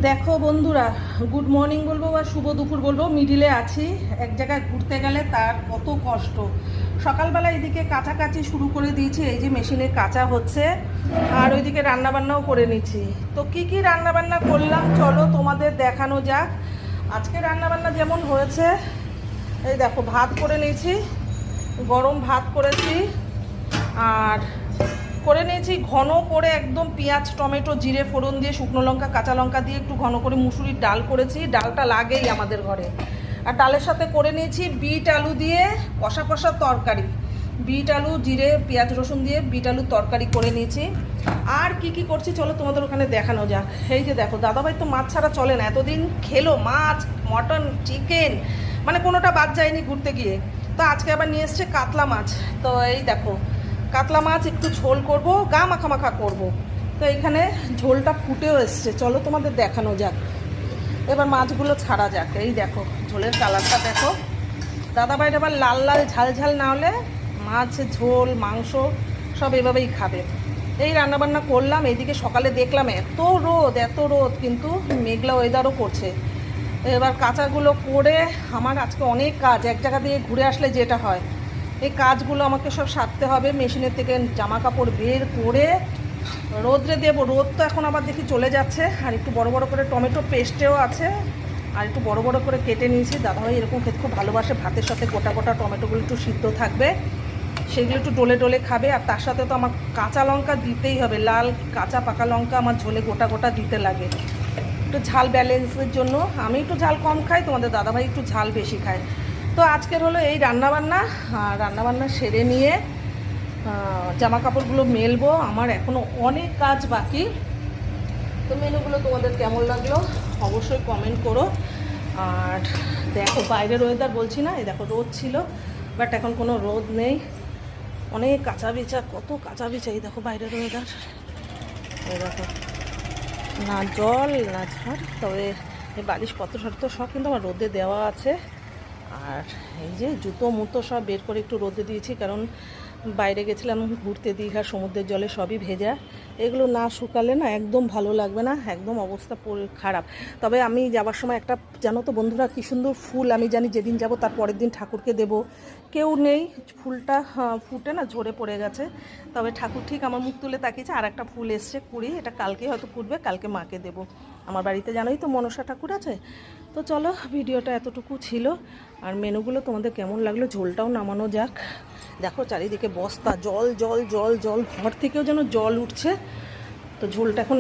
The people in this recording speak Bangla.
দেখো বন্ধুরা, গুড মর্নিং বলবো বা শুভ দুপুর বলবো, মিডিলে আছি। এক জায়গায় ঘুরতে গেলে তার কত কষ্ট। সকালবেলা এদিকে কাচাকাচি শুরু করে দিয়েছি, এই যে মেশিনে কাঁচা হচ্ছে, আর ওইদিকে রান্নাবান্নাও করে নিচ্ছি। তো কি কি রান্নাবান্না করলাম চলো তোমাদের দেখানো যাক। আজকে রান্নাবান্না যেমন হয়েছে, এই দেখো ভাত করে নিয়েছি, গরম ভাত করেছি, আর করে নিয়েছি ঘন করে একদম পেঁয়াজ টমেটো জিরে ফোড়ন দিয়ে শুকনো লঙ্কা কাঁচা লঙ্কা দিয়ে একটু ঘন করে মুসুরির ডাল করেছি। ডালটা লাগেই আমাদের ঘরে। আর ডালের সাথে করে নিয়েছি বিট আলু দিয়ে কষা কষা তরকারি, বিট আলু জিরে পেঁয়াজ রসুন দিয়ে বিট আলুর তরকারি করে নিয়েছি। আর কি কি করছি চলো তোমাদের ওখানে দেখানো যাক। এই যে দেখো, দাদাভাই তো মাছ ছাড়া চলে না, এতদিন খেলো মাছ মটন চিকেন, মানে কোনোটা বাদ যায়নি ঘুরতে গিয়ে। তো আজকে আবার নিয়ে এসছে কাতলা মাছ। তো এই দেখো কাতলা মাছ একটু ঝোল করব, গা মাখা মাখা করবো। তো এখানে ঝোলটা ফুটেও এসছে, চলো তোমাদের দেখানো যাক। এবার মাছগুলো ছাড়া যাক। এই দেখো ঝোলের কালারটা দেখো, দাদাভাইটা আবার লাল লাল ঝাল ঝাল না হলে মাছ ঝোল মাংস সব এভাবেই খাবে। এই রান্নাবান্না করলাম। এইদিকে সকালে দেখলাম এত রোদ কিন্তু মেঘলা ওয়েদারও করছে। এবার কাঁচাগুলো করে আমার আজকে অনেক কাজ, এক জায়গা দিয়ে ঘুরে আসলে যেটা হয় এই কাজগুলো আমাকে সব সারতে হবে। মেশিনের থেকে জামা কাপড় বের করে রোদ্রে দেবো। রোদ তো এখন আবার দেখি চলে যাচ্ছে। আর একটু বড় বড় করে টমেটো পেস্টেও আছে, আর একটু বড় বড় করে কেটে নিয়েছি। দাদাভাই এরকম খেতে খুব ভালোবাসে, ভাতের সাথে গোটা গোটা টমেটোগুলো একটু সিদ্ধ থাকবে, সেগুলো একটু ডলে ডলে খাবে। আর তার সাথে তো আমার কাঁচা লঙ্কা দিতেই হবে, লাল কাঁচা পাকা লঙ্কা আমার ঝোলে গোটা গোটা দিতে লাগে, একটু ঝাল ব্যালেন্সের জন্য। আমি একটু ঝাল কম খাই, তোমাদের দাদাভাই একটু ঝাল বেশি খায়। তো আজকের হলো এই রান্নাবান্না। আর রান্নাবান্না সেরে নিয়ে জামা কাপড়গুলো মেলবো, আমার এখনও অনেক কাজ বাকি। তো মেনুগুলো তোমাদের কেমন লাগলো অবশ্যই কমেন্ট করো। আর দেখো বাইরের ওয়েদার বলছি না, এই দেখো রোদ ছিল বাট এখন কোনো রোদ নেই, অনেক কাঁচা বিচা, কত কাঁচা বিচা। এই দেখো বাইরের ওয়েদার, এই দেখো না জল না ঝড়, তবে এই বালিশপত্র সব কিন্তু আমার রোদে দেওয়া আছে। আর এই যে জুতো মুতো সব বের করে একটু রোদে দিয়েছি, কারণ বাইরে গেছিলাম ঘুরতে, দীঘার সমুদ্রের জলে সবই ভেজা। এগুলো না শুকালে না একদম ভালো লাগবে না, একদম অবস্থা খারাপ। তবে আমি যাবার সময় একটা, জানো তো বন্ধুরা, কী সুন্দর ফুল, আমি জানি যেদিন যাব তার পরের দিন ঠাকুরকে দেব। কেউ নেই, ফুলটা ফুটে না ঝরে পড়ে গেছে। তবে ঠাকুর ঠিক আমার মুখ তুলে তাকিয়েছে, আর একটা ফুল এসছে কুড়ি, এটা কালকে হয়তো ফুটবে, কালকে মাকে দেব। আমার বাড়িতে জানোই তো মনসা ঠাকুর আছে। তো চলো ভিডিওটা এতটুকু ছিল। আর মেনুগুলো তোমাদের কেমন লাগলো, ঝোলটাও নামানো যাক। দেখো চারিদিকে বস্তা, জল জল জল জল, ঘর থেকেও যেন জল উঠছে। তো ঝোলটা এখন